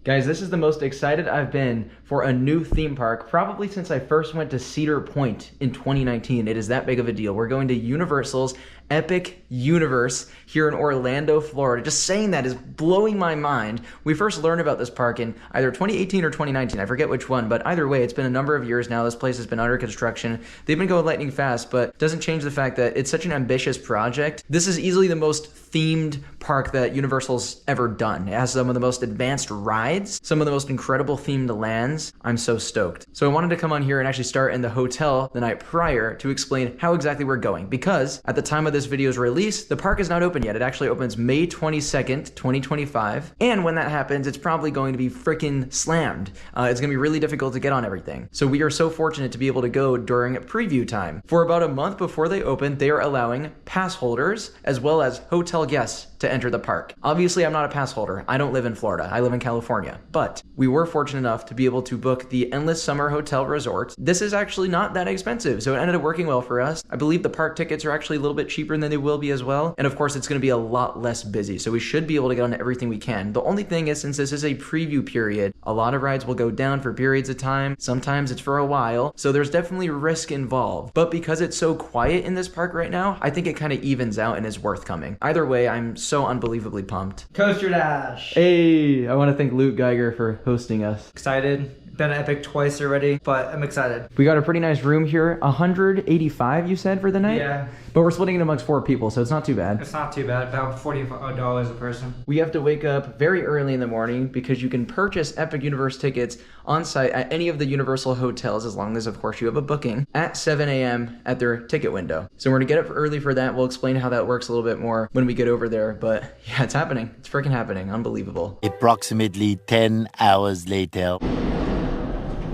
Guys, this is the most excited I've been for a new theme park probably since I first went to Cedar Point in 2019. It is that big of a deal. We're going to Universal's Epic Universe here in Orlando, Florida. Just saying that is blowing my mind. We first learned about this park in either 2018 or 2019. I forget which one, but either way, it's been a number of years now. This place has been under construction. They've been going lightning fast, but doesn't change the fact that it's such an ambitious project. This is easily the most themed park that Universal's ever done. It has some of the most advanced rides, some of the most incredible themed lands. I'm so stoked. So I wanted to come on here and actually start in the hotel the night prior to explain how exactly we're going, because at the time of this video's release, the park is not open yet. It actually opens May 22nd, 2025. And when that happens, it's probably going to be freaking slammed. It's gonna be really difficult to get on everything. So we are so fortunate to be able to go during preview time. For about a month before they open, they are allowing pass holders as well as hotel guests to enter the park. Obviously, I'm not a pass holder. I don't live in Florida. I live in California. But we were fortunate enough to be able to book the Endless Summer Hotel Resort. This is actually not that expensive, so it ended up working well for us. I believe the park tickets are actually a little bit cheaper than they will be as well. And of course, it's gonna be a lot less busy, so we should be able to get on everything we can. The only thing is, since this is a preview period, a lot of rides will go down for periods of time. Sometimes it's for a while, so there's definitely risk involved. But because it's so quiet in this park right now, I think it kind of evens out and is worth coming. Either way, I'm so unbelievably pumped. Coaster Dash. Hey, I want to thank Luke Geiger for hosting us. Excited. Been at Epic twice already, but I'm excited. We got a pretty nice room here. 185, you said, for the night? Yeah. But we're splitting it amongst 4 people, so it's not too bad. It's not too bad. About $40 a person. We have to wake up very early in the morning because you can purchase Epic Universe tickets on site at any of the Universal hotels, as long as, of course, you have a booking, at 7 a.m. at their ticket window. So we're gonna get up early for that. We'll explain how that works a little bit more when we get over there. But yeah, it's happening. It's freaking happening. Unbelievable. Approximately 10 hours later.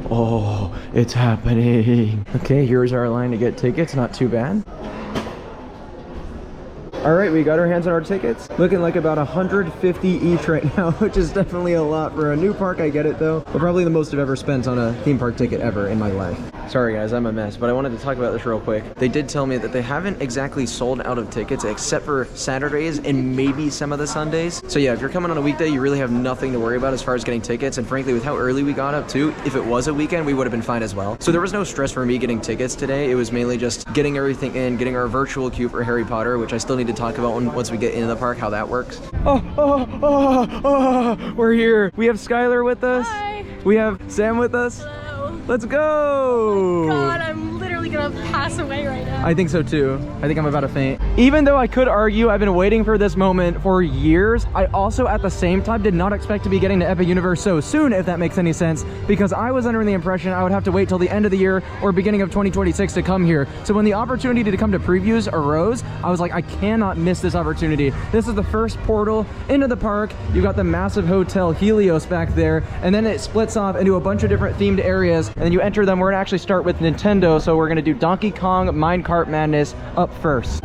Oh, it's happening. Okay, here's our line to get tickets. Not too bad. All right, we got our hands on our tickets. Looking like about 150 each right now, which is definitely a lot for a new park. I get it though, but probably the most I've ever spent on a theme park ticket ever in my life. Sorry guys, I'm a mess, but I wanted to talk about this real quick. They did tell me that they haven't exactly sold out of tickets except for Saturdays and maybe some of the Sundays. So yeah, if you're coming on a weekday, you really have nothing to worry about as far as getting tickets. And frankly, with how early we got up too, if it was a weekend, we would have been fine as well. So there was no stress for me getting tickets today. It was mainly just getting everything in, getting our virtual queue for Harry Potter, which I still need to talk about once we get into the park, how that works. We're here. We have Skylar with us. Hi. We have Sam with us. Hello. Let's go! Oh God, I'm literally gonna pass away right now. I think so too. I think I'm about to faint. Even though I could argue I've been waiting for this moment for years, I also at the same time did not expect to be getting to Epic Universe so soon, if that makes any sense, because I was under the impression I would have to wait till the end of the year or beginning of 2026 to come here. So when the opportunity to come to previews arose, I was like, I cannot miss this opportunity. This is the first portal into the park. You've got the massive hotel Helios back there, and then it splits off into a bunch of different themed areas, and then you enter them. We're gonna actually start with Nintendo, so we're gonna do Donkey Kong Minecart Madness up first.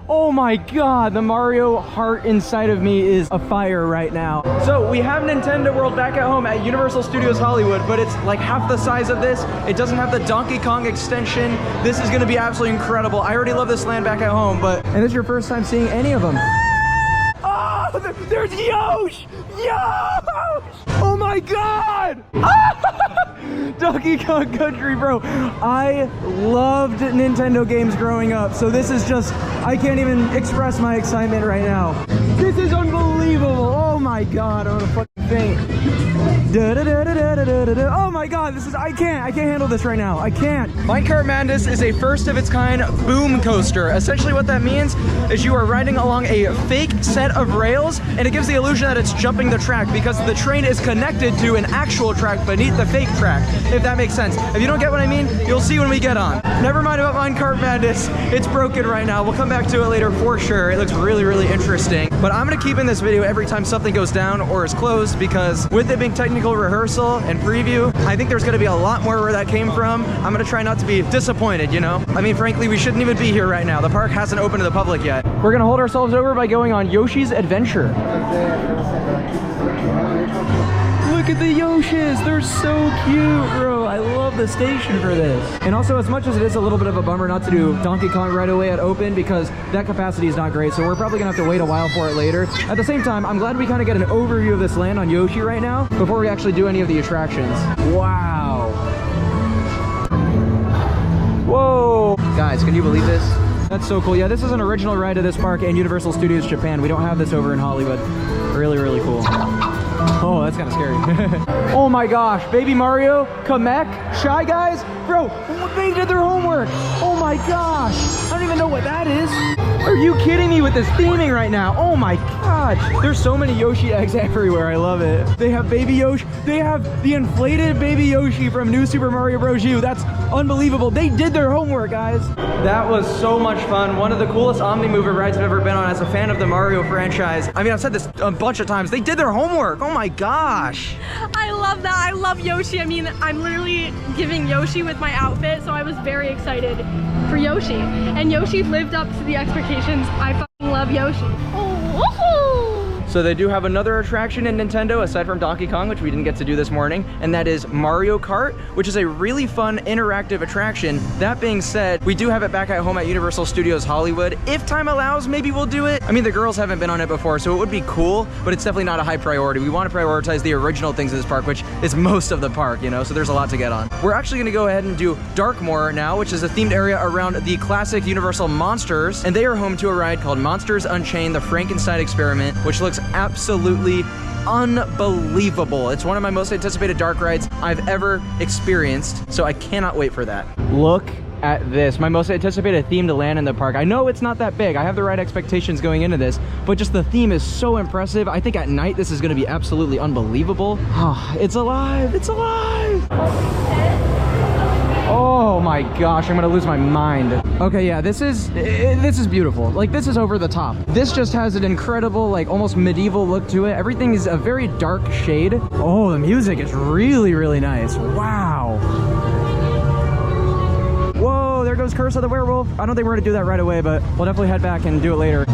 Oh my God, the Mario heart inside of me is afire right now. So we have Nintendo World back at home at Universal Studios Hollywood, but it's like half the size of this. It doesn't have the Donkey Kong extension. This is gonna be absolutely incredible. I already love this land back at home, and this is your first time seeing any of them. Oh, there's Yoshi! Yoshi! Oh my God! Donkey Kong Country, bro. I loved Nintendo games growing up, so this is just, I can't even express my excitement right now. This is unbelievable. Oh my God, I'm gonna fucking faint. Oh my God, I can't handle this right now. I can't. Minecart Madness is a first of its kind boom coaster. Essentially what that means is you are riding along a fake set of rails, and it gives the illusion that it's jumping the track because the train is connected to an actual track beneath the fake track, if that makes sense. If you don't get what I mean, you'll see when we get on. Never mind about Minecart Madness. It's broken right now. We'll come back to it later for sure. It looks really, really interesting. But I'm gonna keep in this video every time something goes down or is closed, because with it being technical rehearsal and preview, I think there's gonna be a lot more where that came from. I'm gonna try not to be disappointed, you know? I mean, frankly, we shouldn't even be here right now. The park hasn't opened to the public yet. We're gonna hold ourselves over by going on Yoshi's Adventure. Look at the Yoshis. They're so cute, bro. I love the station for this. And also, as much as it is a little bit of a bummer not to do Donkey Kong right away at open because that capacity is not great, so we're probably gonna have to wait a while for it later. At the same time, I'm glad we kind of get an overview of this land on Yoshi right now before we actually do any of the attractions. Wow. Whoa. Guys, can you believe this? That's so cool. Yeah, this is an original ride of this park and Universal Studios Japan. We don't have this over in Hollywood. Really, really cool. Oh, that's kind of scary. Oh my gosh, Baby Mario, Kamek, Shy Guys. Bro, they did their homework. Oh my gosh. I don't even know what that is. Are you kidding me with this theming right now? Oh my god. There's so many Yoshi eggs everywhere. I love it. They have Baby Yoshi. They have the inflated Baby Yoshi from New Super Mario Bros. U. That's unbelievable. They did their homework, guys. That was so much fun. One of the coolest Omni-Mover rides I've ever been on as a fan of the Mario franchise. I mean, I've said this a bunch of times. They did their homework. Oh my gosh. I love that. I love Yoshi. I mean, I'm literally giving Yoshi with my outfit, so I was very excited for Yoshi. And Yoshi lived up to the expectations. I fucking love Yoshi. Oh, woohoo! So they do have another attraction in Nintendo aside from Donkey Kong, which we didn't get to do this morning, and that is Mario Kart, which is a really fun interactive attraction. That being said, we do have it back at home at Universal Studios Hollywood. If time allows, maybe we'll do it. I mean, the girls haven't been on it before, so it would be cool, but it's definitely not a high priority. We want to prioritize the original things in this park, which is most of the park, you know, so there's a lot to get on. We're actually going to go ahead and do Darkmoor now, which is a themed area around the classic Universal monsters, and they are home to a ride called Monsters Unchained, the Frankenstein Experiment, which looks absolutely unbelievable. It's one of my most anticipated dark rides I've ever experienced, so I cannot wait for that. Look at this, my most anticipated themed land in the park. I know it's not that big. I have the right expectations going into this, but just the theme is so impressive. I think at night this is going to be absolutely unbelievable. Oh, it's alive, it's alive. Oh my gosh, I'm gonna lose my mind. Okay, yeah, this is beautiful. Like, this is over the top. This just has an incredible, like, almost medieval look to it. Everything is a very dark shade. Oh, the music is really, really nice. Wow. Whoa, there goes Curse of the Werewolf. I don't think we're gonna do that right away, but we'll definitely head back and do it later.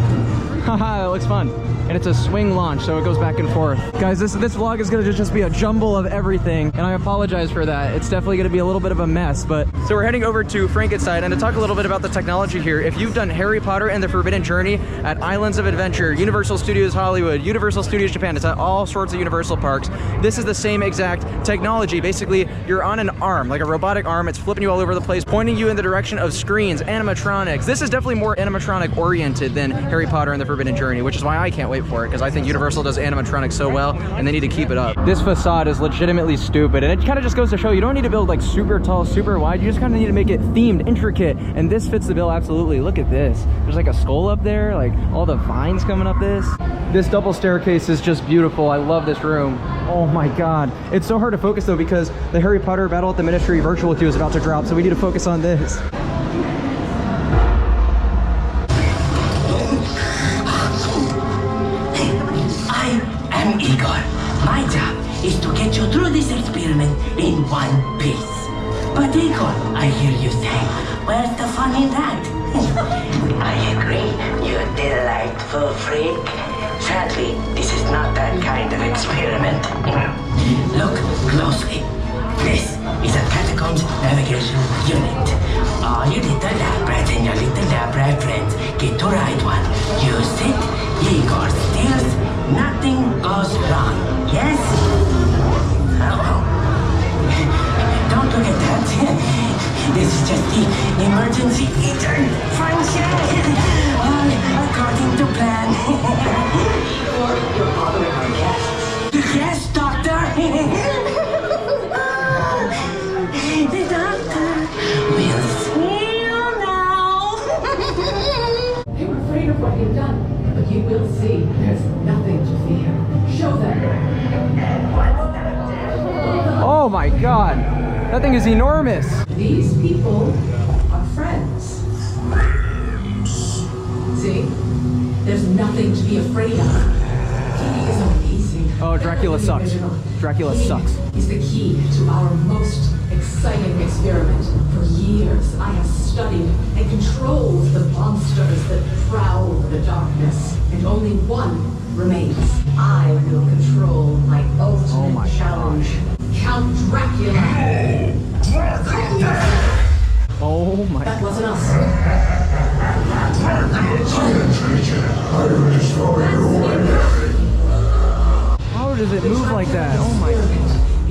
Haha, that looks fun. And it's a swing launch, so it goes back and forth. Guys, this vlog is gonna just be a jumble of everything, and I apologize for that. It's definitely gonna be a little bit of a mess, but... So we're heading over to Frankenstein, and to talk a little bit about the technology here. If you've done Harry Potter and the Forbidden Journey at Islands of Adventure, Universal Studios Hollywood, Universal Studios Japan, it's at all sorts of Universal parks, this is the same exact technology. Basically, you're on an arm, like a robotic arm. It's flipping you all over the place, pointing you in the direction of screens, animatronics. This is definitely more animatronic oriented than Harry Potter and the Forbidden Journey, which is why I can't wait for it, because I think Universal does animatronics so well, and they need to keep it up. This facade is legitimately stupid, and it kind of just goes to show you don't need to build like super tall, super wide. You just kind of need to make it themed, intricate, and this fits the bill absolutely. Look at this. There's like a skull up there, like all the vines coming up this. This double staircase is just beautiful. I love this room. Oh my god. It's so hard to focus though because the Harry Potter Battle at the Ministry virtual queue is about to drop, so we need to focus on this. Igor, my job is to get you through this experiment in one piece. But Igor, I hear you say, where's the fun in that? I agree, you delightful freak. Sadly, this is not that kind of experiment. Look closely. This is a Catacombs Navigation Unit. All your little lab rats and your little lab rat friends get to ride one. You sit, Igor steers, nothing goes wrong. Yes? Oh. Don't look at that. This is just the emergency intern function. All according to plan. You're bothering our guests. Yes, Doctor. The doctor will see you now. They were afraid of what you've done, but you will see. There's nothing to fear. Show them. Oh my god. That thing is enormous. These people are friends. See? There's nothing to be afraid of. He is amazing. Oh, Dracula sucks. Dracula sucks. He's the key to our most exciting experiment. For years, I have studied and controlled the monsters that prowl the darkness. and only one remains. I will control my ultimate challenge. Count Dracula. Oh my. That wasn't us. How does it move like that? Oh my.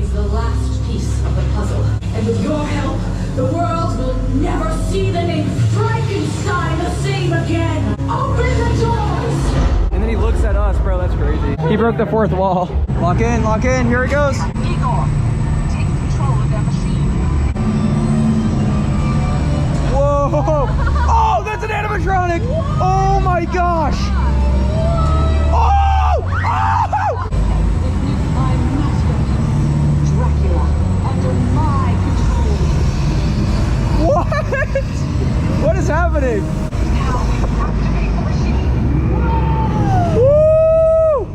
Is the last piece of the puzzle. And with your help, the world will never see the name Frankenstein the same again. Open the doors! And then he looks at us, bro. That's crazy. He broke the fourth wall. Lock in, lock in. Here it goes. Igor, take control of that machine. Whoa! Oh, that's an animatronic! Oh my gosh! Oh! Oh! My masterpiece, Dracula, under my control. What? What is happening? Woo!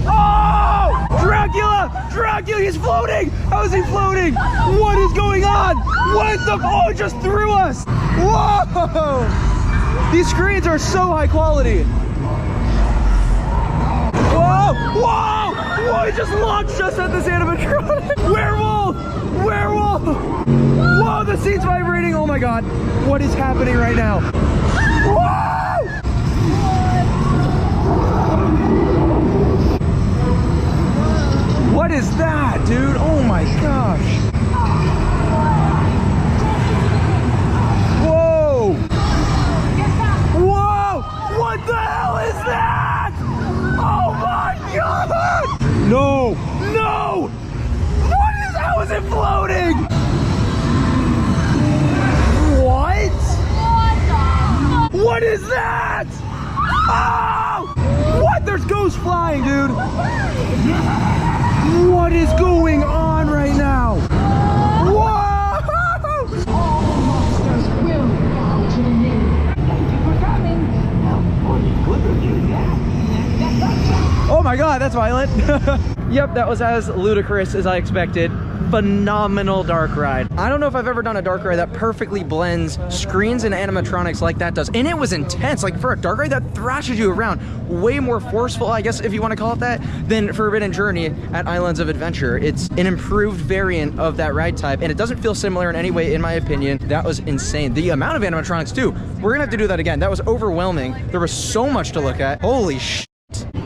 Oh! Dracula! Dracula, he's floating! How is he floating? What is going on? What the? Oh, it just threw us! Whoa! These screens are so high quality. Whoa! Whoa! Whoa! He just launched us at this animatronic. Werewolf! Werewolf! Whoa! The seat's vibrating. Oh my god! What is happening right now? Whoa! What is that, dude? Oh my gosh! Whoa! Whoa! What the hell is that? Oh my god! No! No! What is? How is it floating? What? What is that? Oh! What? There's ghosts flying, dude. What is going on right now? Whoa! All monsters will bow to me. Thank you for coming. Oh my god, that's violent. Yep, that was as ludicrous as I expected. Phenomenal dark ride. I don't know if I've ever done a dark ride that perfectly blends screens and animatronics like that does. And it was intense. Like for a dark ride that thrashes you around, way more forceful, I guess if you want to call it that, than Forbidden Journey at Islands of Adventure. It's an improved variant of that ride type, and it doesn't feel similar in any way, in my opinion. That was insane. The amount of animatronics too. We're gonna have to do that again. That was overwhelming. There was so much to look at. Holy sh.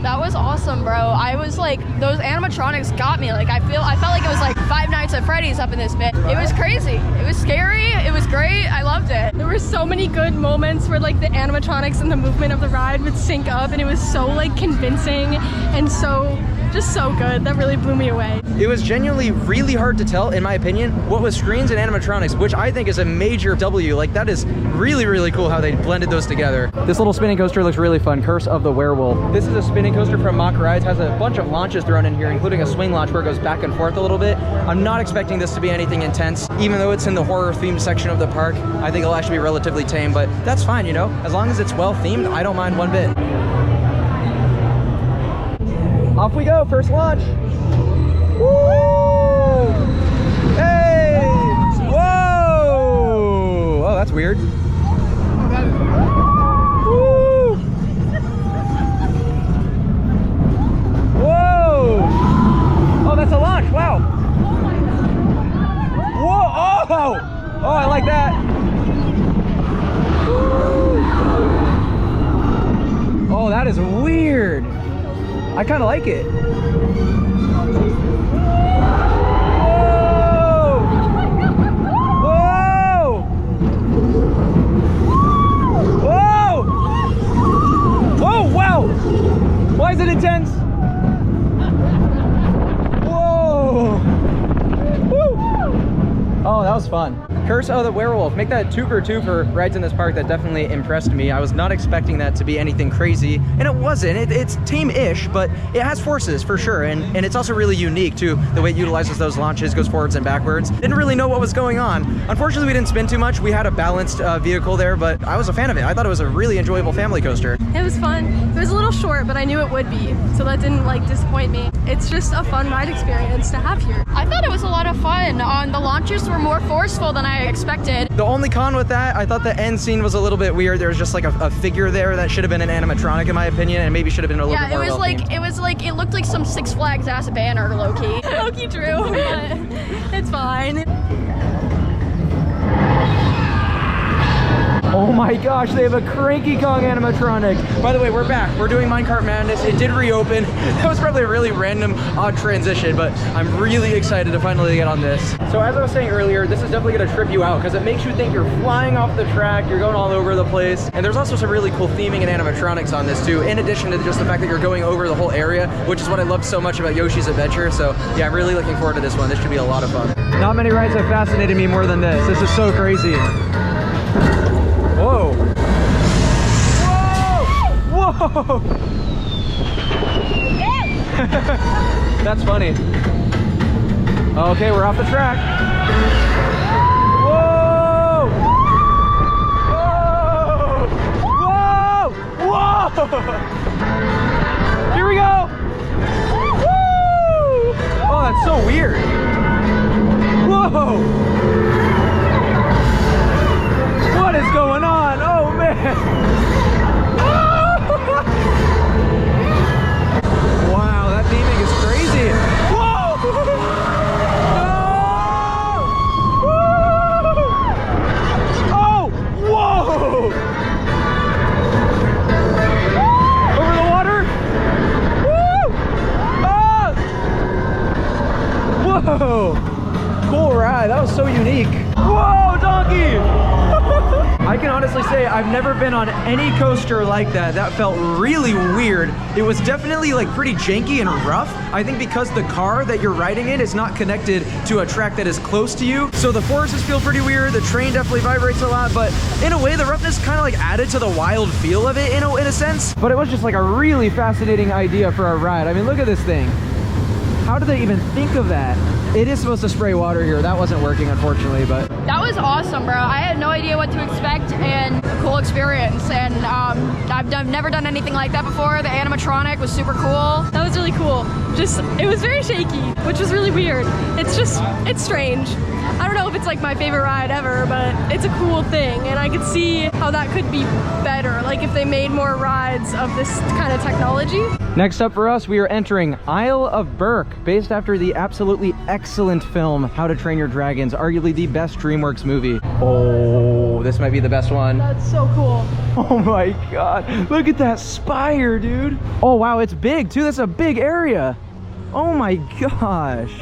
That was awesome, bro. I was like, those animatronics got me. Like, I felt like it was like Five Nights at Freddy's up in this bit. It was crazy. It was scary. It was great. I loved it. There were so many good moments where like the animatronics and the movement of the ride would sync up, and it was so like convincing and so just so good. That really blew me away. It was genuinely really hard to tell, in my opinion, what was screens and animatronics, which I think is a major W. Like, that is really, really cool how they blended those together. This little spinning coaster looks really fun. Curse of the Werewolf. This is a spinning coaster from Mock Rides. Has a bunch of launches thrown in here, including a swing launch where it goes back and forth a little bit. I'm not expecting this to be anything intense, even though it's in the horror themed section of the park. I think it'll actually be relatively tame, but that's fine, you know? As long as it's well themed, I don't mind one bit. Off we go, first launch. Woo! Hey! Whoa! Oh, that's weird. Woo! Whoa! Oh, that's a launch, wow. Whoa! Oh! Oh, I like that. Oh, that is weird. I kind of like it. Whoa! Whoa! Whoa! Whoa, wow! Why is it intense? Whoa! Woo! Oh, that was fun. Curse of the Werewolf. Make that 2 for 2 for rides in this park. That definitely impressed me. I was not expecting that to be anything crazy, and it wasn't. It's tame-ish, but it has forces for sure, and it's also really unique too. The way it utilizes those launches, goes forwards and backwards. Didn't really know what was going on. Unfortunately, we didn't spin too much. We had a balanced vehicle there, but I was a fan of it. I thought it was a really enjoyable family coaster. It was fun. It was a little short. short, but I knew it would be, so that didn't like disappoint me. It's just a fun ride experience to have here. I thought it was a lot of fun. The launches were more forceful than I expected. The only con with that, I thought the end scene was a little bit weird. There was just like a figure there that should have been an animatronic in my opinion, and maybe should have been a little bit more it well-themed. was like it looked like some Six Flags ass banner, low-key. Low-key true, but it's fine. Oh my gosh, they have a Cranky Kong animatronic. By the way, we're back. We're doing Minecart Madness. It did reopen. That was probably a really random, odd transition, but I'm really excited to finally get on this. So as I was saying earlier, this is definitely gonna trip you out because it makes you think you're flying off the track, you're going all over the place. And there's also some really cool theming and animatronics on this too, in addition to just the fact that you're going over the whole area, which is what I loved so much about Yoshi's Adventure. So yeah, I'm really looking forward to this one. This should be a lot of fun. Not many rides have fascinated me more than this. This is so crazy. Whoa! Whoa! Whoa! That's funny. Okay, we're off the track. Whoa! Whoa! Whoa! Whoa! Here we go! Woo! Oh, that's so weird. Whoa! What is going on? Oh man! Wow, that theming is crazy. Whoa! Oh! Whoa! Over the water? Woo! Ah! Whoa! Cool ride. That was so unique. Whoa, donkey! I can honestly say I've never been on any coaster like that. That felt really weird. It was definitely like pretty janky and rough. I think because the car that you're riding in is not connected to a track that is close to you. So the forces feel pretty weird. The train definitely vibrates a lot, but in a way the roughness kind of like added to the wild feel of it in a sense. But it was just like a really fascinating idea for a ride. I mean, look at this thing. How did they even think of that? It is supposed to spray water here. That wasn't working, unfortunately, but... That was awesome, bro. I had no idea what to expect, and a cool experience. And I've never done anything like that before. The animatronic was super cool. That was really cool. Just, it was very shaky, which was really weird. It's strange. I don't know if it's like my favorite ride ever, but it's a cool thing, and I could see how that could be better, like if they made more rides of this kind of technology. Next up for us, we are entering Isle of Berk, based after the absolutely excellent film How to Train Your Dragons, arguably the best DreamWorks movie. Oh, this might be the best one. That's so cool. Oh my god, look at that spire, dude. Oh wow, it's big too. That's a big area. Oh my gosh.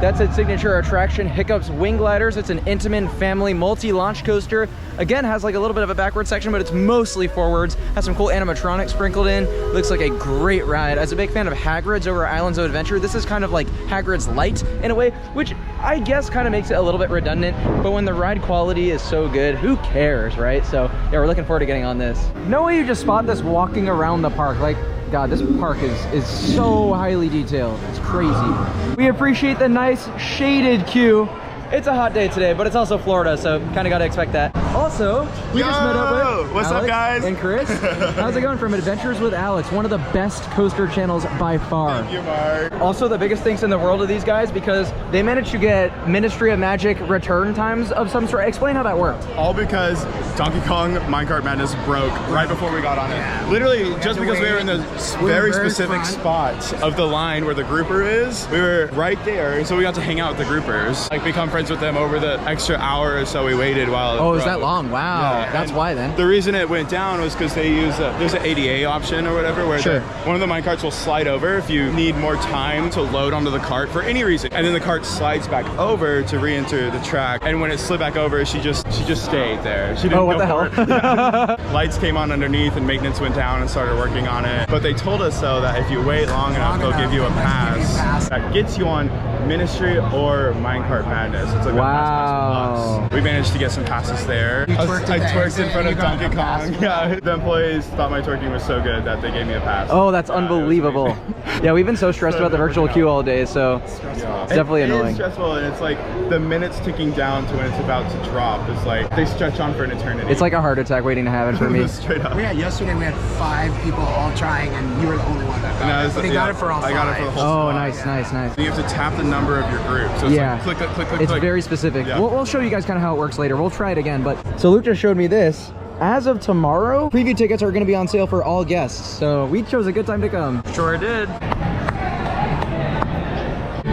That's its signature attraction, Hiccup's Wing Gliders. It's an Intamin family multi-launch coaster. Again, has like a little bit of a backward section, but it's mostly forwards. Has some cool animatronics sprinkled in. Looks like a great ride. As a big fan of Hagrid's over at Islands of Adventure, this is kind of like Hagrid's Light in a way, which I guess kind of makes it a little bit redundant, but when the ride quality is so good, who cares, right? So yeah, we're looking forward to getting on this. No way you just spot this walking around the park. Like, God, this park is so highly detailed. It's crazy. We appreciate the nice shaded queue. It's a hot day today, but it's also Florida, so kind of got to expect that. Also, we just met up with what's Alex up, guys? and Chris. How's it going from Adventures with Alex? One of the best coaster channels by far. Thank you, Mark. Also, the biggest things in the world of these guys because they managed to get Ministry of Magic return times of some sort. Explain how that worked. All because Donkey Kong Minecart Madness broke right before we got on it. Literally, just because we were in the very specific spot of the line where the grouper is, we were right there, and so we got to hang out with the groupers, like become friends with them over the extra hour or so we waited while it Oh, broke. is that long? Wow. Yeah, That's and why then. The reason it went down was because they use there's an ADA option or whatever where one of the minecarts will slide over if you need more time to load onto the cart for any reason, and then the cart slides back over to re-enter the track. And when it slid back over, she just stayed there. She didn't what the go hell? forward. Yeah. Lights came on underneath and maintenance went down and started working on it. But they told us though that if you wait long enough, they'll give you a pass that gets you on Ministry or Minecart Madness. It's like Wow. a Fast Pass Plus. We managed to get some passes there. I twerked in front of Donkey Kong. Yeah, the employees thought my twerking was so good that they gave me a pass. Oh, that's unbelievable. Yeah, we've been so stressed about the virtual queue all day, so it's definitely annoying. It's stressful, and it's like the minutes ticking down to when it's about to drop. It's like they stretch on for an eternity. It's like a heart attack waiting to happen for me. Straight up. Yeah, yesterday we had 5 people all trying, and you were the only one that got it. But he got it for all 5. I got it for the whole Oh, squad, nice, yeah. nice, nice. You have to tap the number of your group. So it's Yeah. like click, click, click, click, It's click. very specific. Yeah. We'll show you guys kind of how it works later. We'll try it again. But so Luke just showed me this. As of tomorrow, preview tickets are going to be on sale for all guests. So we chose a good time to come. Sure did.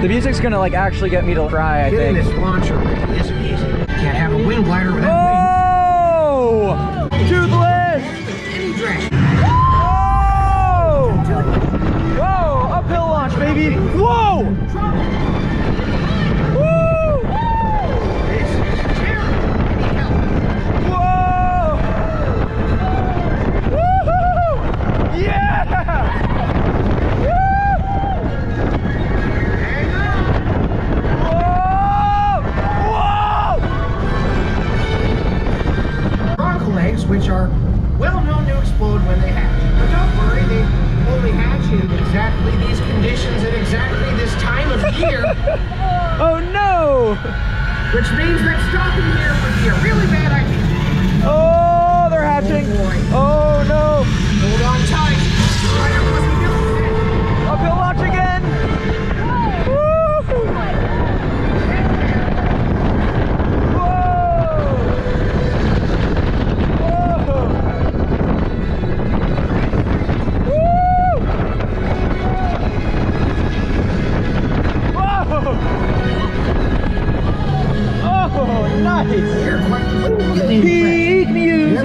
The music's going to like actually get me to cry, I Getting think. this launcher isn't easy. Can't have a wing glider without Oh! Toothless! any drag. Oh! Whoa! Uphill launch, baby! Whoa! Woo! Whoa! Woo-hoo! Yeah! Bronco legs, which are well known to explode when they hatch. But don't worry, they only hatch in exactly these conditions at exactly this time of year, Oh no! which means that stopping here would be a really bad idea. Oh, they're hatching! Oh no! Hold on tight. Right up with you. Uphill launch again! Woo! Peak music!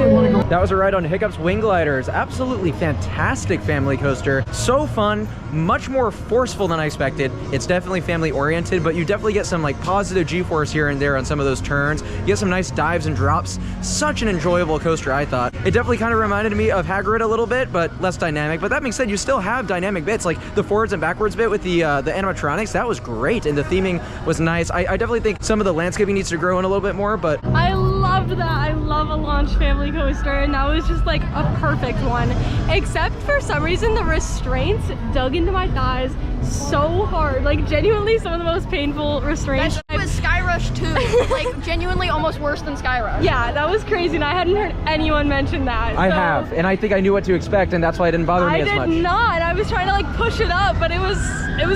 That was a ride on Hiccup's Wing Gliders. Absolutely fantastic family coaster. So fun, much more forceful than I expected. It's definitely family oriented, but you definitely get some like positive G-force here and there on some of those turns. You get some nice dives and drops. Such an enjoyable coaster, I thought. It definitely kind of reminded me of Hagrid a little bit, but less dynamic. But that being said, you still have dynamic bits, like the forwards and backwards bit with the animatronics. That was great, and the theming was nice. I definitely think some of the landscaping needs to grow in a little bit more, but I loved that. I love a launch family coaster, and that was just like a perfect one. Except for some reason, the restraints dug into my thighs so hard. Like genuinely some of the most painful restraints. That was Sky Rush 2. Like genuinely almost worse than Sky Rush. Yeah, that was crazy, and I hadn't heard anyone mention that. I so have, and I think I knew what to expect, and that's why it didn't bother me as much. I did not. I was trying to like push it up, but it was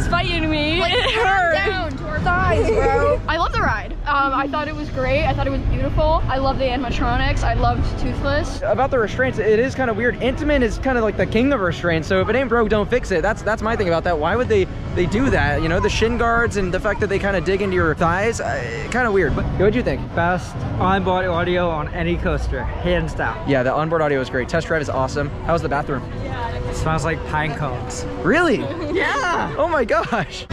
fighting me. Like, it hurt. down to our thighs, bro. I love the ride. I thought it was great. I thought it was beautiful. I love the animatronics. I loved Toothless. About the restraints, it is kind of weird. Intamin is kind of like the king of restraints, so if it ain't broke, don't fix it. That's my thing about that. Why would they do that? You know, the shin guards and the fact that they kind of dig into your thighs, kind of weird. But what'd you think? Best onboard audio on any coaster, hands down. Yeah, the onboard audio is great. Test drive is awesome. How's the bathroom? It smells like pine cones. Really? Yeah. Oh my gosh.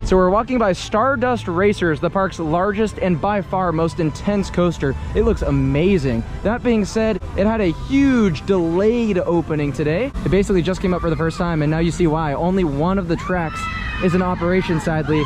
So we're walking by Stardust Racers, the park's largest and by far most intense coaster. It looks amazing. That being said, it had a huge delayed opening today. It basically just came up for the first time, and now you see why. Only one of the tracks is in operation, sadly,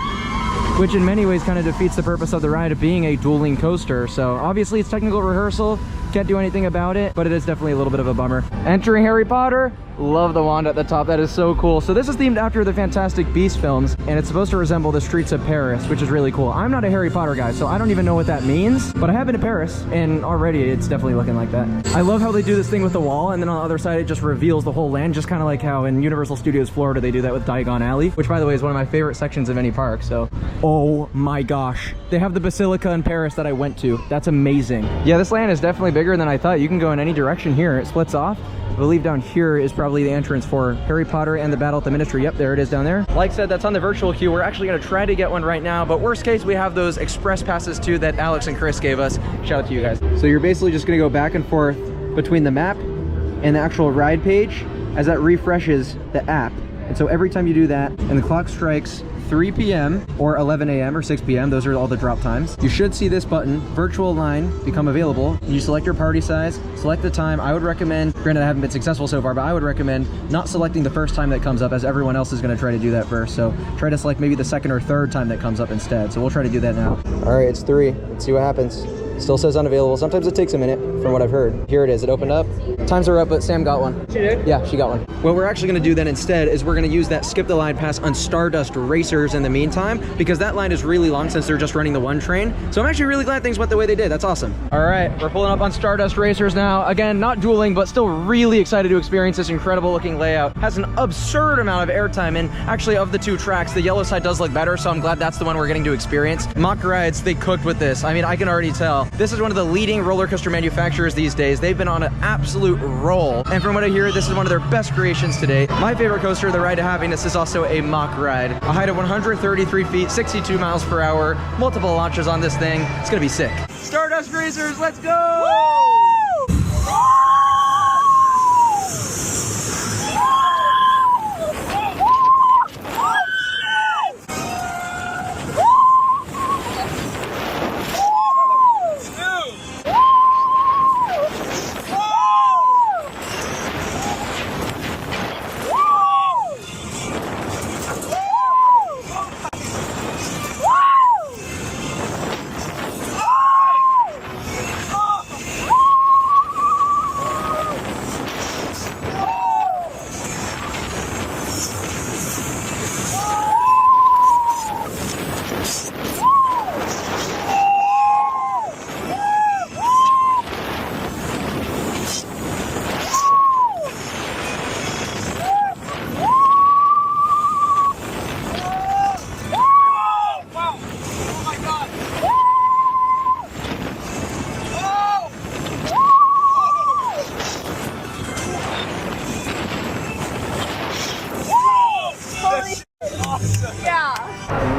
which in many ways kind of defeats the purpose of the ride of being a dueling coaster. So obviously it's technical rehearsal, can't do anything about it, but it is definitely a little bit of a bummer. Entering Harry Potter, love the wand at the top. That is so cool. So this is themed after the Fantastic Beasts films, and it's supposed to resemble the streets of Paris, which is really cool. I'm not a Harry Potter guy, so I don't even know what that means, but I have been to Paris, and already it's definitely looking like that. I love how they do this thing with the wall, and then on the other side it just reveals the whole land, just kind of like how in Universal Studios Florida they do that with Diagon Alley, which by the way is one of my favorite sections of any park. So oh my gosh, they have the Basilica in Paris that I went to. That's amazing. Yeah, this land is definitely bigger than I thought. You can go in any direction here. It splits off. I believe down here is probably the entrance for Harry Potter and the Battle at the Ministry. Yep, there it is down there. Like I said, that's on the virtual queue. We're actually going to try to get one right now, but worst case, we have those express passes too that Alex and Chris gave us. Shout out to you guys. So you're basically just going to go back and forth between the map and the actual ride page as that refreshes the app. And so every time you do that and the clock strikes 3 p.m. or 11 a.m. or 6 p.m. Those are all the drop times. You should see this button, virtual line, become available. You select your party size, select the time. I would recommend, granted I haven't been successful so far, but I would recommend not selecting the first time that comes up, as everyone else is going to try to do that first. So try to select maybe the second or third time that comes up instead. So we'll try to do that now. All right, it's 3. Let's see what happens. Still says unavailable. Sometimes it takes a minute from what I've heard. Here it is. It opened up. Times are up, but Sam got one. She did? Yeah, she got one. What we're actually going to do then instead is we're going to use that skip the line pass on Stardust Racers in the meantime, because that line is really long since they're just running the one train. So I'm actually really glad things went the way they did. That's awesome. All right, we're pulling up on Stardust Racers now. Again, not dueling, but still really excited to experience this incredible looking layout. Has an absurd amount of airtime, and actually of the 2 tracks, the yellow side does look better, so I'm glad that's the one we're getting to experience. Mock rides, they cooked with this. I mean, I can already tell. This is one of the leading roller coaster manufacturers these days. They've been on an absolute roll, and from what I hear, this is one of their best creations today. My favorite coaster, the Ride to Happiness, is also a mock ride. A height of 133 feet, 62 miles per hour, multiple launches on this thing. It's gonna be sick. Stardust Racers, let's go! Woo!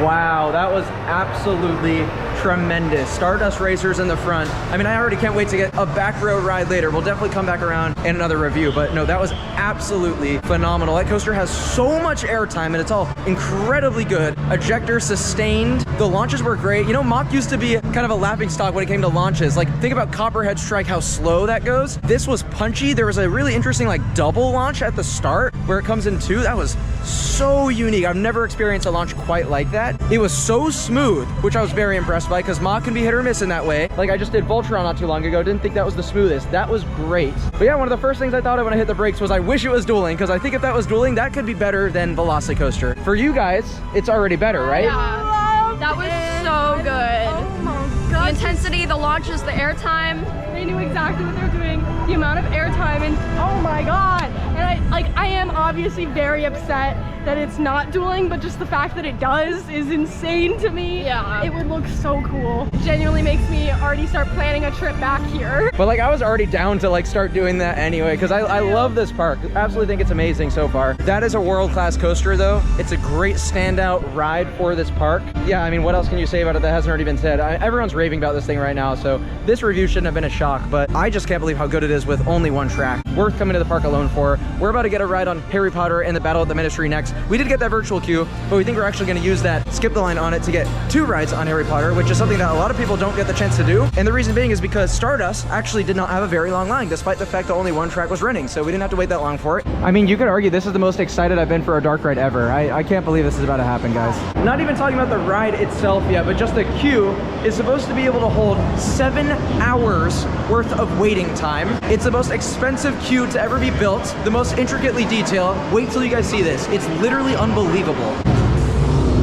Wow, that was absolutely tremendous. Stardust Racers in the front. I mean, I already can't wait to get a back row ride later. We'll definitely come back around in another review, but no, that was absolutely phenomenal. That coaster has so much airtime and it's all incredibly good. Ejector sustained. The launches were great. You know, Mach used to be kind of a laughing stock when it came to launches. Like, think about Copperhead Strike, how slow that goes. This was punchy. There was a really interesting like double launch at the start where it comes in 2. That was so unique. I've never experienced a launch quite like that. It was so smooth, which I was very impressed by, because Mach can be hit or miss in that way. Like I just did Voltron not too long ago. Didn't think that was the smoothest. That was great. But yeah, one of the first things I thought of when I hit the brakes was I wish it was dueling, because I think if that was dueling, that could be better than Velocicoaster. For you guys, it's already better, right? Yeah, that was so good. Oh my god. The intensity, the launches, the airtime. They knew exactly what they were doing, the amount of airtime, and oh my god. And I am obviously very upset that it's not dueling, but just the fact that it does is insane to me. Yeah. It would look so cool. It genuinely makes me already start planning a trip back here. But like I was already down to like start doing that anyway, because I love this park. Absolutely think it's amazing so far. That is a world-class coaster though. It's a great standout ride for this park. Yeah, I mean, what else can you say about it that hasn't already been said? Everyone's raving about this thing right now, so this review shouldn't have been a shock, but I just can't believe how good it is with only one track. Worth coming to the park alone for. We're about to get a ride on Harry Potter and the Battle at the Ministry next. We did get that virtual queue, but we think we're actually going to use that skip the line on it to get 2 rides on Harry Potter, which is something that a lot of people don't get the chance to do. And the reason being is because Stardust actually did not have a very long line, despite the fact that only one track was running, so we didn't have to wait that long for it. I mean, you could argue this is the most excited I've been for a dark ride ever. I can't believe this is about to happen, guys. Not even talking about the ride itself yet, but just the queue is supposed to be able to hold 7 hours worth of waiting time. It's the most expensive queue to ever be built, the most intricately detailed. Wait till you guys see this. It's literally unbelievable.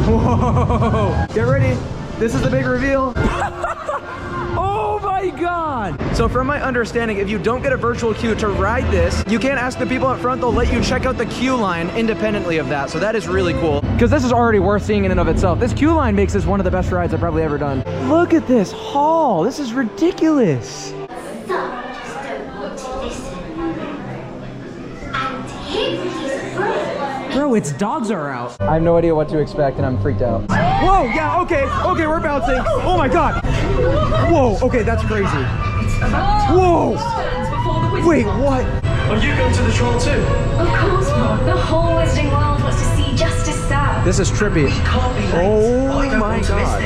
Whoa, get ready. This is the big reveal. Oh my god. So from my understanding, if you don't get a virtual queue to ride this, you can't ask the people up front. They'll let you check out the queue line independently of that. So that is really cool, because this is already worth seeing in and of itself. This queue line makes this one of the best rides I've probably ever done. Look at this hall. This is ridiculous. Bro, its dogs are out. I have no idea what to expect and I'm freaked out. Whoa, yeah, okay, we're bouncing. Oh my god. Whoa, okay, that's crazy. Whoa. Wait, what? Are you going to the trial too? Of course not. The whole Wizarding world wants to see justice served. This is trippy. Oh my god.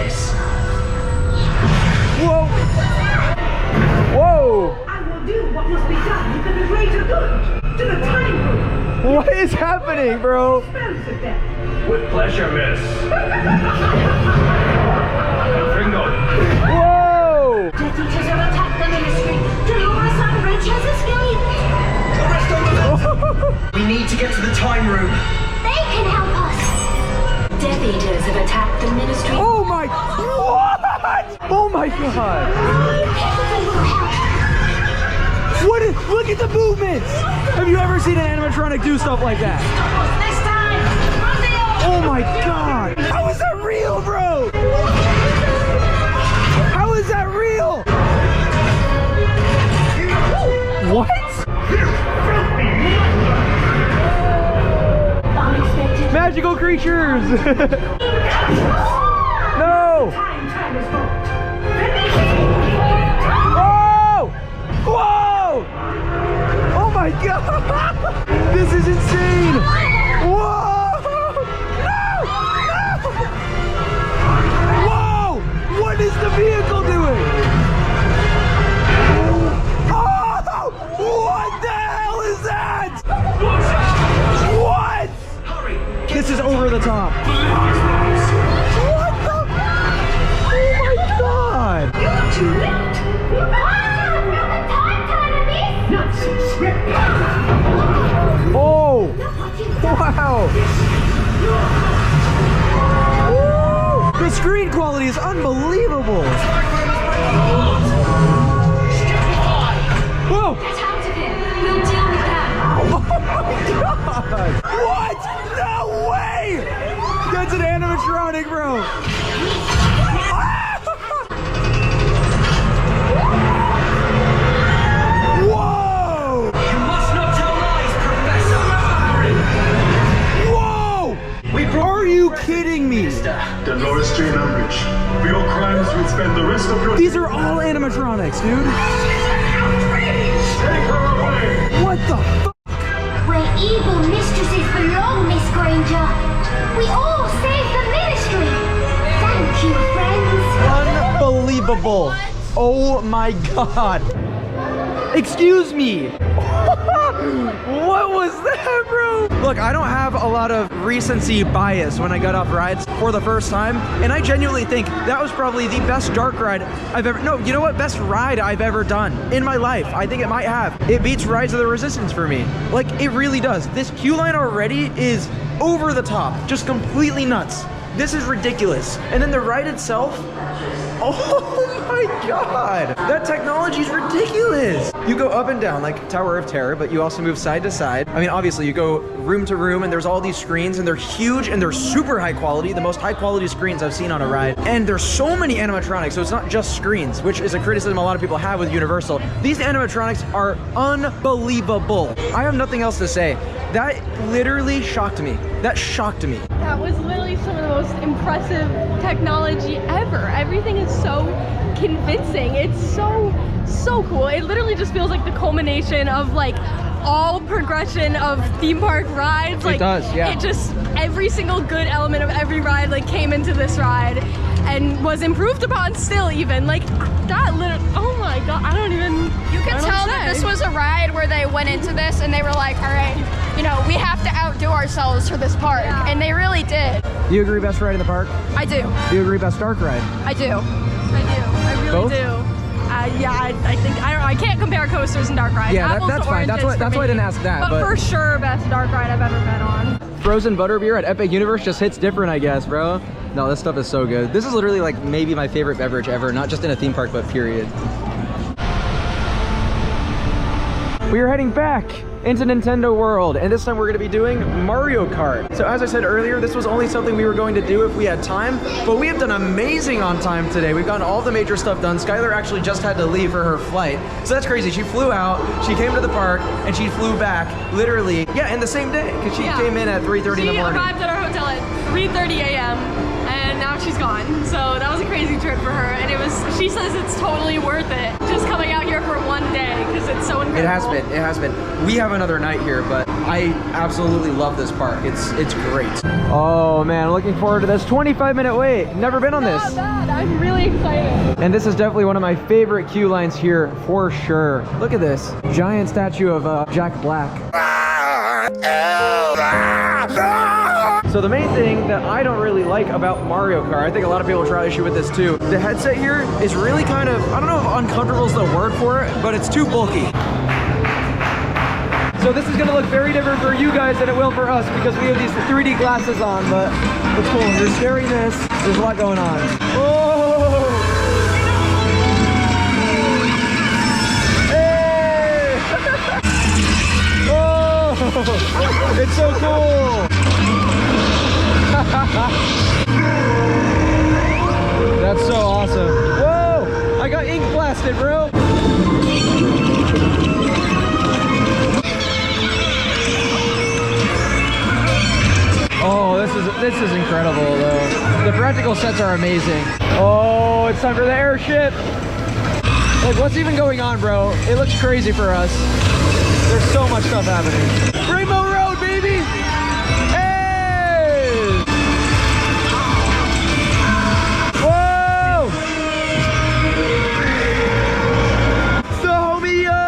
Whoa! Whoa! I will do what must be done to the greater good, to the time room. What is happening, bro? With pleasure, miss. Bingo. Whoa! The teachers have attacked the ministry. Dolores Umbridge has escaped. The rest of us. We need to get to the time room. They can help us. Death Eaters have attacked the ministry. Oh my... What? Oh my god. What is... Look at the movements. Have you ever seen an animatronic do stuff like that? This time, Oh my god. How is that real, bro? How is that real? What? unexpected. Magical creatures! No! Oh! Whoa! Oh my god! This is insane! Whoa! No! No! Whoa! What is the vehicle doing? Oh! What the hell is that? What? This is over the top. What the? Oh my god! You're too late. Oh! Wow! Woo! The screen quality is unbelievable! Whoa! Oh my god! What? No way! That's an animatronic, bro! Whoa! You must not tell lies, Professor! Whoa! Are you kidding me? Dolores Jane Umbridge, for your crimes you'll spend the rest of your... These are all animatronics, dude! Take her away! What the f***? Where evil mistresses belong, Miss Granger. We all saved the ministry. Thank you, friends. Unbelievable! Oh my god! Excuse me! What was that, bro? Look, I don't have a lot of recency bias when I got off rides for the first time, and I genuinely think that was probably the best dark ride I've ever... No, you know what? Best ride I've ever done in my life. I think it might have. It beats Rise of the Resistance for me. Like, it really does. This queue line already is over the top. Just completely nuts. This is ridiculous. And then the ride itself... Oh my god! That technology is ridiculous! You go up and down like Tower of Terror, but you also move side to side. I mean, obviously you go room to room and there's all these screens and they're huge and they're super high quality, the most high quality screens I've seen on a ride. And there's so many animatronics, so it's not just screens, which is a criticism a lot of people have with Universal. These animatronics are unbelievable. I have nothing else to say. That literally shocked me. That shocked me. That was literally some of the most impressive technology ever. Everything is so convincing. It's so cool. It literally just feels like the culmination of like all progression of theme park rides. Like, it does, yeah. It just, every single good element of every ride like came into this ride and was improved upon still even. Like that literally, oh my god, I don't even... You can tell that this was a ride where they went into this and they were like, all right, you know, we have to outdo ourselves for this park. Yeah. And they really did. Do you agree best ride in the park? I do. Do you agree best dark ride? I do. I really Both? do. Yeah, I think, I don't know, I can't compare coasters and dark rides. Yeah, Apples that's to fine. That's oranges why for I didn't me. ask that, But but- for sure, best dark ride I've ever been on. Frozen butterbeer at Epic Universe just hits different, I guess, bro. No, this stuff is so good. This is literally like maybe my favorite beverage ever, not just in a theme park, but period. We are heading back into Nintendo World, and this time we're going to be doing Mario Kart. So as I said earlier, this was only something we were going to do if we had time, but we have done amazing on time today. We've gotten all the major stuff done. Skylar actually just had to leave for her flight, so that's crazy. She flew out, she came to the park, and she flew back literally, yeah, in the same day, because she came in at 3:30 in the morning. She arrived at our hotel at 3:30 a.m. and now she's gone. So that was a crazy trip for her, and it was, she says it's totally worth it just coming out here for one day because it's so incredible. It has been. It has been. We have another night here, but I absolutely love this park. It's great. Oh man, looking forward to this. 25-minute wait. Never been on this. Not bad. I'm really excited. And this is definitely one of my favorite queue lines here for sure. Look at this giant statue of Jack Black. So the main thing that I don't really like about Mario Kart, I think a lot of people try issue with this too, the headset here is really kind of, I don't know if uncomfortable is the word for it, but it's too bulky. So this is gonna look very different for you guys than it will for us because we have these 3D glasses on, but it's cool. You're staring this, there's a lot going on. Oh! Hey! Oh! It's so cool! That's so awesome. Whoa! I got ink blasted, bro! Oh, this is incredible though. The practical sets are amazing. Oh, it's time for the airship. Like, what's even going on, bro? It looks crazy for us. There's so much stuff happening. Rainbow Road, baby! Hey! Whoa! The homie, yo!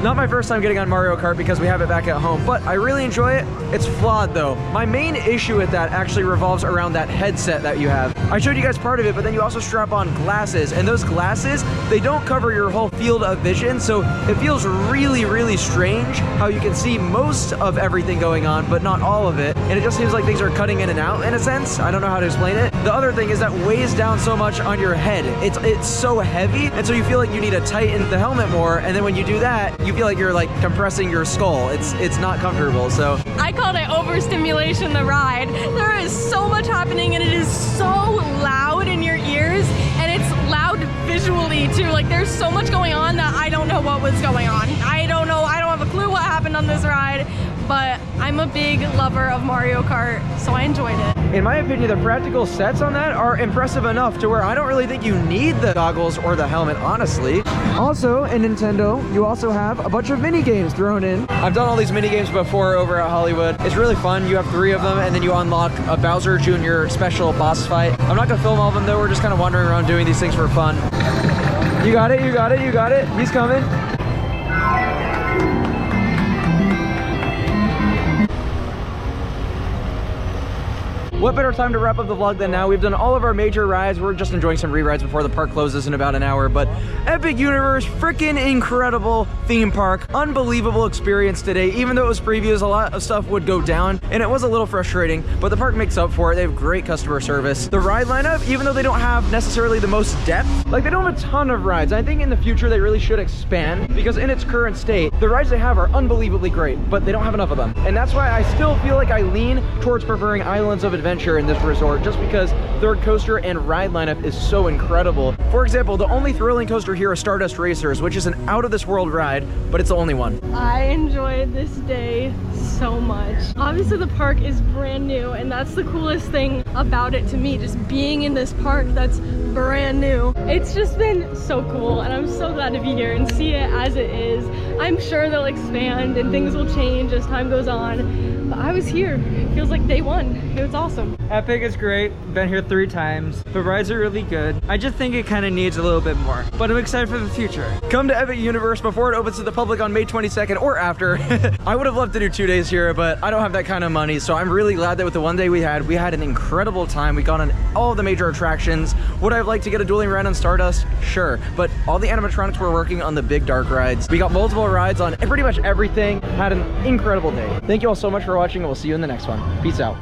Not my first time getting on Mario Kart because we have it back at home, but I really enjoy it. It's flawed though. My main issue with that actually revolves around that headset that you have. I showed you guys part of it, but then you also strap on glasses, and those glasses, they don't cover your whole field of vision, so it feels really, really strange how you can see most of everything going on, but not all of it, and it just seems like things are cutting in and out in a sense. I don't know how to explain it. The other thing is that weighs down so much on your head. It's so heavy, and so you feel like you need to tighten the helmet more, and then when you do that, you feel like you're like compressing your skull. It's not comfortable, so. I called it overstimulation, the ride. There is so much happening and it is so loud in your ears, and it's loud visually too. Like, there's so much going on that I don't know what was going on. I don't know, I don't have a clue what happened on this ride, but I'm a big lover of Mario Kart, so I enjoyed it. In my opinion, the practical sets on that are impressive enough to where I don't really think you need the goggles or the helmet, honestly. Also, in Nintendo, you also have a bunch of mini games thrown in. I've done all these mini games before over at Hollywood. It's really fun. You have 3 of them, and then you unlock a Bowser Jr. special boss fight. I'm not gonna film all of them though. We're just kind of wandering around doing these things for fun. You got it, you got it, you got it. He's coming. What better time to wrap up the vlog than now? We've done all of our major rides. We're just enjoying some re-rides before the park closes in about an hour, but Epic Universe, freaking incredible theme park. Unbelievable experience today. Even though it was previews, a lot of stuff would go down, and it was a little frustrating, but the park makes up for it. They have great customer service. The ride lineup, even though they don't have necessarily the most depth, like they don't have a ton of rides. I think in the future they really should expand, because in its current state, the rides they have are unbelievably great, but they don't have enough of them. And that's why I still feel like I lean towards preferring Islands of Adventure in this resort, just because their coaster and ride lineup is so incredible. For example, the only thrilling coaster here is Stardust Racers, which is an out of this world ride, but it's the only one. I enjoyed this day so much. Obviously the park is brand new, and that's the coolest thing about it to me, just being in this park that's brand new. It's just been so cool, and I'm so glad to be here and see it as it is. I'm sure they'll expand and things will change as time goes on, but I was here. It feels like day one. It was awesome. Epic is great. Been here 3 times. The rides are really good. I just think it kind of needs a little bit more, but I'm excited for the future. Come to Epic Universe before it opens to the public on May 22nd or after. I would have loved to do 2 days here, but I don't have that kind of money, so I'm really glad that with the 1 day we had an incredible time. We got on all the major attractions. Would I have liked to get a dueling ride on Stardust? Sure, but all the animatronics were working on the big dark rides. We got multiple rides on pretty much everything. Had an incredible day. Thank you all so much for watching, and we'll see you in the next one. Peace out.